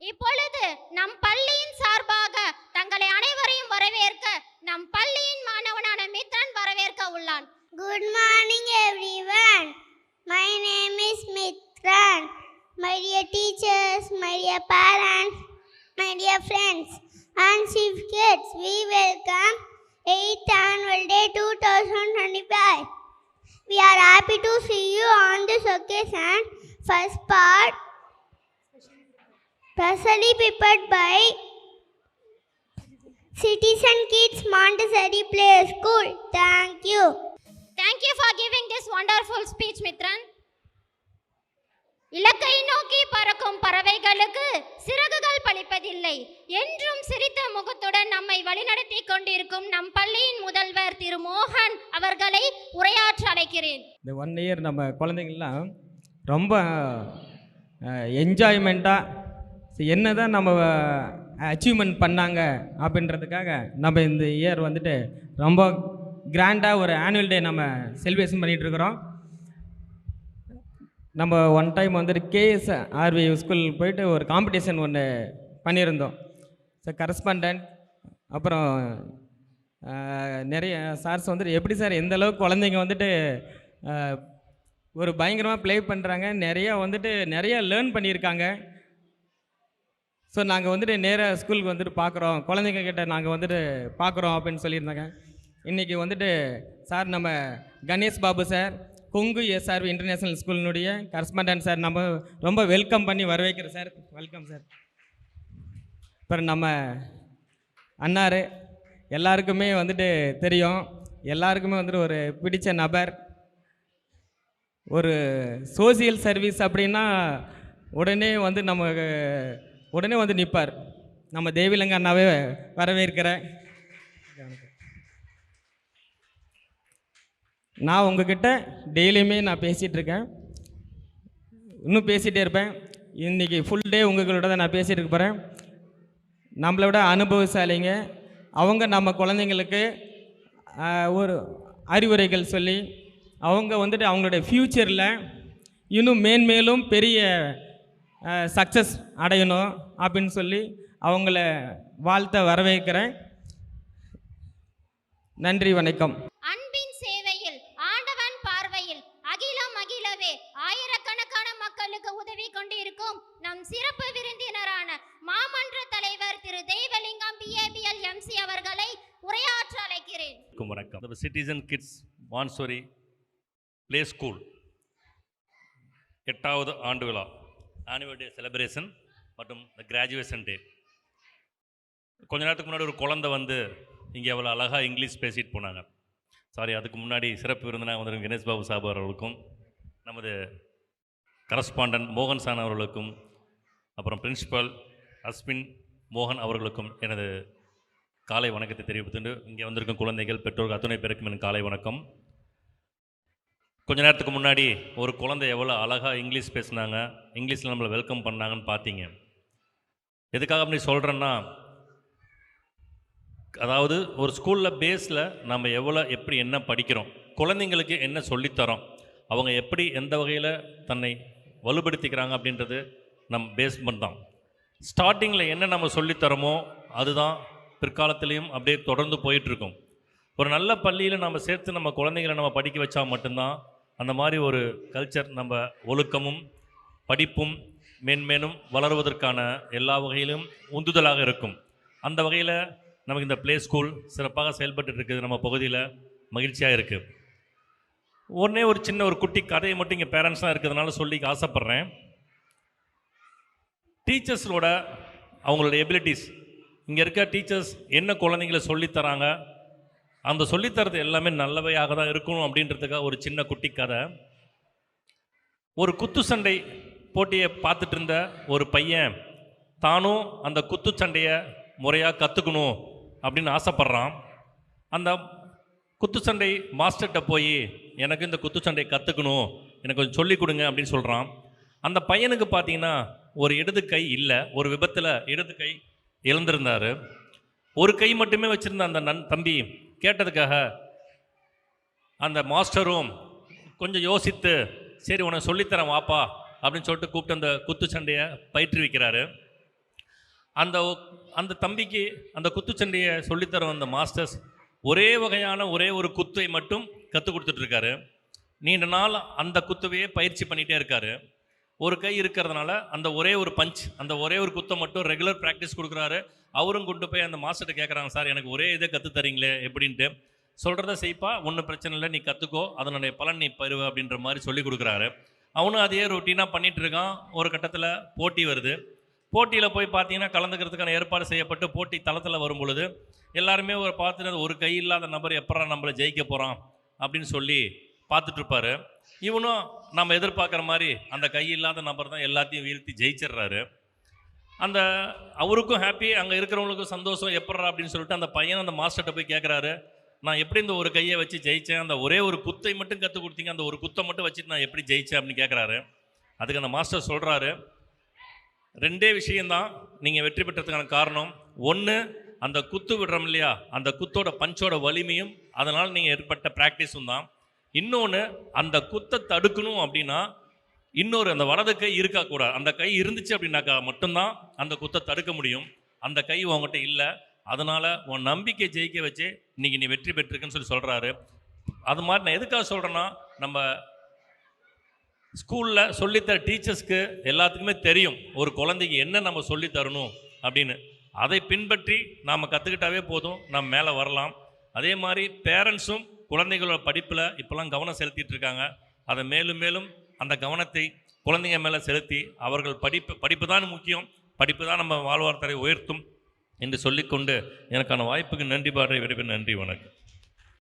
இப்பொழுது நம் பள்ளியின் சார்பாக தங்களை அனைவரையும் வரவேற்க நம் பள்ளியின் மாணவனான மித்ரன் வரவேற்க உள்ளான். Good morning everyone. My name is Mithran. My dear teachers, my dear parents, my dear friends and chief guests, we welcome 8th annual day 2025. We are happy to see you on this occasion. First part specially prepared by Citizen Kids Montessori Play School. Thank you. Thank you for giving this wonderful speech, Mithran. இலக்கை நோக்கி பறக்கும் பறவைகளுக்கு சிறகுகள் பளிப்பதில்லை என்றும் சிரித்த முகத்துடன் நம்மை வழிநடத்தி கொண்டிருக்கும் நம் பள்ளியின் முதல்வர் திரு மோகன் அவர்களை உரையாற்ற அழைக்கிறேன். இந்த 1 இயர் நம்ம குழந்தைங்கள்லாம் ரொம்ப என்ஜாய்மெண்ட்டாக என்ன தான் நம்ம அச்சீவ்மெண்ட் பண்ணாங்க அப்படின்றதுக்காக நம்ம இந்த இயர் வந்துட்டு ரொம்ப கிராண்டாக ஒரு ஆனுவல் டே நம்ம செலிப்ரேஷன் பண்ணிகிட்ருக்குறோம். நம்ம ஒன் டைம் வந்துட்டு KSRV ஸ்கூல் போயிட்டு ஒரு காம்படிஷன் ஒன்று பண்ணியிருந்தோம். ஸோ கரஸ்பாண்டன்ட் அப்புறம் நிறைய சார்ஸ் வந்துட்டு எப்படி சார் எந்த அளவுக்கு குழந்தைங்க வந்துட்டு ஒரு பயங்கரமாக ப்ளே பண்ணுறாங்க, நிறையா லேர்ன் பண்ணியிருக்காங்க. ஸோ நாங்கள் வந்துட்டு நேராக ஸ்கூலுக்கு வந்துட்டு பார்க்குறோம், குழந்தைங்க கிட்ட நாங்கள் வந்துட்டு பார்க்குறோம் அப்படின்னு சொல்லியிருந்தாங்க. இன்றைக்கி வந்துட்டு சார் நம்ம Ganesh Babu sir Kongu SRV international ஸ்கூலினுடைய கரஸ்பாண்டன்ட் சார் நம்ம ரொம்ப வெல்கம் பண்ணி வரவேற்கிறோம் சார். Welcome sir. அப்புறம் நம்ம அண்ணார் எல்லாருக்குமே வந்துட்டு தெரியும், எல்லாருக்குமே வந்துட்டு ஒரு பிடிச்ச நபர். ஒரு சோசியல் சர்வீஸ் அப்படின்னா உடனே வந்து நிற்பார். நம்ம தேவிலங்க அண்ணாவே வரவேற்கிறேன். நான் உங்ககிட்ட டெய்லியுமே நான் பேசிகிட்டு இருக்கேன், இன்னும் பேசிகிட்டே இருப்பேன். இன்றைக்கி ஃபுல் டே உங்கள்கிட்ட தான் நான் பேசிகிட்டு இருக்க போகிறேன். நம்மளை விட அனுபவசாலிங்க அவங்க நம்ம குழந்தைங்களுக்கு ஒரு அறிவுரைகள் சொல்லி அவங்க வந்துட்டு அவங்களுடைய ஃப்யூச்சரில் இன்னும் மேன்மேலும் பெரிய சக்ஸஸ் அடையணும் அப்படின்னு சொல்லி அவங்கள வாழ்த்த வரவேற்கிறேன். நன்றி, வணக்கம். அன்பின் சேவையில் ஆண்டவன் பார்வையில் அகிலம் அகிலவே ஆயிரக்கணக்கான மக்களுக்கு உதவி கொண்டிருக்கும் நம் சிறப்பு விருந்தினரான மாமன்ற தலைவர் திரு தேவலிங்கம் PABL MC அவர்களை உரையாற்ற அழைக்கிறேன். வணக்கம். சிட்டிசன் கிட்ஸ் மான்சோரி பிளே ஸ்கூல் 8வது ஆண்டு விழா ஆனுவல் டே செலிப்ரேஷன் மற்றும் கிராஜுவேஷன் டே. கொஞ்ச நேரத்துக்கு முன்னாடி ஒரு குழந்தை வந்து இங்கே எவ்வளோ அழகாக இங்கிலீஷ் பேசிட்டு போனாங்க. சாரி, அதுக்கு முன்னாடி சிறப்பு விருந்தினாக வந்திருக்கும் கணேஷ் பாபு சாப் அவர்களுக்கும் நமது கரஸ்பாண்டன்ட் மோகன் சான் அவர்களுக்கும் அப்புறம் பிரின்சிபல் அஸ்வின் மோகன் அவர்களுக்கும் எனது காலை வணக்கத்தை தெரிவித்துண்டு இங்கே வந்திருக்கும் குழந்தைகள் பெற்றோர்கள் அத்துணை பேருக்கும் எனக்கு காலை வணக்கம். கொஞ்ச நேரத்துக்கு முன்னாடி ஒரு குழந்தை எவ்வளோ அழகாக இங்கிலீஷ் பேசினாங்க, இங்கிலீஷில் நம்மளை வெல்கம் பண்ணாங்கன்னு பார்த்தீங்க. எதுக்காக அப்படி சொல்கிறேன்னா, அதாவது ஒரு ஸ்கூலில் பேஸில் நம்ம எப்படி என்ன படிக்கிறோம், குழந்தைங்களுக்கு என்ன சொல்லித்தரோம், அவங்க எப்படி எந்த வகையில் தன்னை வலுப்படுத்திக்கிறாங்க அப்படின்றது நம்ம பேஸ்மெண்ட் தான். ஸ்டார்டிங்கில் என்ன நம்ம சொல்லித்தரோமோ அதுதான் பிற்காலத்துலேயும் அப்படியே தொடர்ந்து போயிட்டுருக்கும். ஒரு நல்ல பள்ளியில் நம்ம சேர்த்து நம்ம குழந்தைங்களை நம்ம படிக்க வச்சா மட்டும்தான் அந்த மாதிரி ஒரு கல்ச்சர், நம்ம ஒழுக்கமும் படிப்பும் மேன்மேலும் வளருவதற்கான எல்லா வகையிலும் உந்துதலாக இருக்கும். அந்த வகையில் நமக்கு இந்த ப்ளே ஸ்கூல் சிறப்பாக செயல்பட்டு இருக்குது. நம்ம பகுதியில் மகிழ்ச்சியாக இருக்குது. ஒரு சின்ன ஒரு குட்டி கதையை மட்டும் இங்கே பேரண்ட்ஸாக இருக்கிறதுனால சொல்லி ஆசைப்பட்றேன். டீச்சர்ஸோட அவங்களோட எபிலிட்டிஸ், இங்கே இருக்க டீச்சர்ஸ் என்ன குழந்தைங்களை சொல்லித்தராங்க, அந்த சொல்லித்தரது எல்லாமே நல்லவையாக தான் இருக்கணும் அப்படின்றதுக்காக ஒரு சின்ன குட்டி கதை. ஒரு குத்து சண்டை போட்டியை பார்த்துட்டு இருந்த ஒரு பையன் தானும் அந்த குத்து சண்டையை முறையாக கற்றுக்கணும் அப்படின்னு ஆசைப்பட்றான். அந்த குத்துச்சண்டை மாஸ்டர்கிட்ட போய் எனக்கு இந்த குத்துச்சண்டையை கற்றுக்கணும், எனக்கு கொஞ்சம் சொல்லிக் கொடுங்க அப்படின்னு சொல்கிறான். அந்த பையனுக்கு பார்த்தீங்கன்னா ஒரு இடது கை இல்லை, ஒரு விபத்தில் இடது கை இழந்திருந்தார். ஒரு கை மட்டுமே வச்சுருந்த அந்த தம்பி கேட்டதுக்காக அந்த மாஸ்டரும் கொஞ்சம் யோசித்து சரி உனக்கு சொல்லித்தரேன் வாப்பா அப்படின்னு சொல்லிட்டு கூப்பிட்டு அந்த குத்துச்சண்டையை பயிற்றுவிக்கிறாரு. அந்த அந்த தம்பிக்கு அந்த குத்துச்சண்டையை சொல்லித்தர வந்த மாஸ்டர்ஸ் ஒரே வகையான ஒரே ஒரு குத்தை மட்டும் கற்றுக் கொடுத்துட்ருக்காரு. நீண்ட நாள் அந்த குத்துவையே பயிற்சி பண்ணிகிட்டே இருக்காரு. ஒரு கை இருக்கிறதுனால அந்த ஒரே ஒரு பஞ்ச், அந்த ஒரே ஒரு குத்தை மட்டும் ரெகுலர் ப்ராக்டிஸ் கொடுக்குறாரு. அவரும் கொண்டு போய் அந்த மாஸ்டர்கிட்ட கேட்குறாங்க, சார் எனக்கு ஒரே இதை கற்றுத்தரீங்களே எப்படின்ட்டு. சொல்கிறத செய்ப்பா, ஒன்றும் பிரச்சனை இல்லை, நீ கற்றுக்கோ, அதனுடைய பலன் நீ பெறுவ அப்படின்ற மாதிரி சொல்லி கொடுக்குறாரு. அவனும் அதையே ரொட்டீனாக பண்ணிகிட்டு இருக்கான். ஒரு கட்டத்தில் போட்டி வருது. போட்டியில் போய் பார்த்தீங்கன்னா கலந்துக்கிறதுக்கான ஏற்பாடு செய்யப்பட்டு போட்டி தளத்தில் வரும் பொழுது எல்லாருமே ஒரு பார்த்துட்டு ஒரு கை இல்லாத நபர் எப்படா நம்மளை ஜெயிக்க போகிறான் அப்படின்னு சொல்லி பார்த்துட்ருப்பாரு. இவனும் நம்ம எதிர்பார்க்குற மாதிரி அந்த கை இல்லாத நபர் தான் எல்லாத்தையும் வீழ்த்தி ஜெயிச்சிடுறாரு. அந்த அவருக்கும் ஹாப்பி, அங்கே இருக்கிறவங்களுக்கும் சந்தோஷம். எப்பட்றா அப்படின்னு சொல்லிட்டு அந்த பையன் அந்த மாஸ்டர்கிட்ட போய் கேட்குறாரு, நான் எப்படி இந்த ஒரு கையை வச்சு ஜெயித்தேன், அந்த ஒரே ஒரு குத்தை மட்டும் கற்றுக் கொடுத்தீங்க, அந்த ஒரு குத்தை மட்டும் வச்சுட்டு நான் எப்படி ஜெயித்தேன் அப்படின்னு கேட்குறாரு. அதுக்கு அந்த மாஸ்டர் சொல்கிறாரு, ரெண்டே விஷயந்தான் நீங்கள் வெற்றி பெற்றதுக்கான காரணம். ஒன்று, அந்த குத்து விடுறோம் இல்லையா, அந்த குத்தோட பஞ்சோட வலிமையும் அதனால் நீங்கள் ஏற்பட்ட ப்ராக்டிஸும் தான். இன்னொன்று, அந்த குத்தை தடுக்கணும் அப்படின்னா இன்னொரு அந்த வலது கை இருக்கக்கூடாது. அந்த கை இருந்துச்சு அப்படின்னாக்கா மட்டும்தான் அந்த குத்தை தடுக்க முடியும். அந்த கை உங்ககிட்ட இல்லை. அதனால் உன் நம்பிக்கை ஜெயிக்க வச்சு இன்றைக்கி நீ வெற்றி பெற்றிருக்குன்னு சொல்லி சொல்கிறாரு. அது மாதிரி நான் எதுக்காக சொல்கிறேன்னா, நம்ம ஸ்கூலில் சொல்லித்தர டீச்சர்ஸ்க்கு எல்லாத்துக்குமே தெரியும் ஒரு குழந்தைக்கு என்ன நம்ம சொல்லித்தரணும் அப்படின்னு. அதை பின்பற்றி நாம் கற்றுக்கிட்டாவே போதும், நம்ம மேலே வரலாம். அதே மாதிரி பேரண்ட்ஸும் குழந்தைகளோட படிப்பில் இப்போல்லாம் கவனம் செலுத்திட்டு இருக்காங்க. அதை மேலும் மேலும் அந்த கவனத்தை குழந்தைங்க மேலே செலுத்தி அவர்கள் படிப்பு தான் முக்கியம், படிப்பு தான் நம்ம வாழ்வாதாரத்தை உயர்த்தும் என்று சொல்லிக்கொண்டு எனக்கான வாய்ப்புக்கு நன்றி பாடுற விரைவில் நன்றி, வணக்கம்.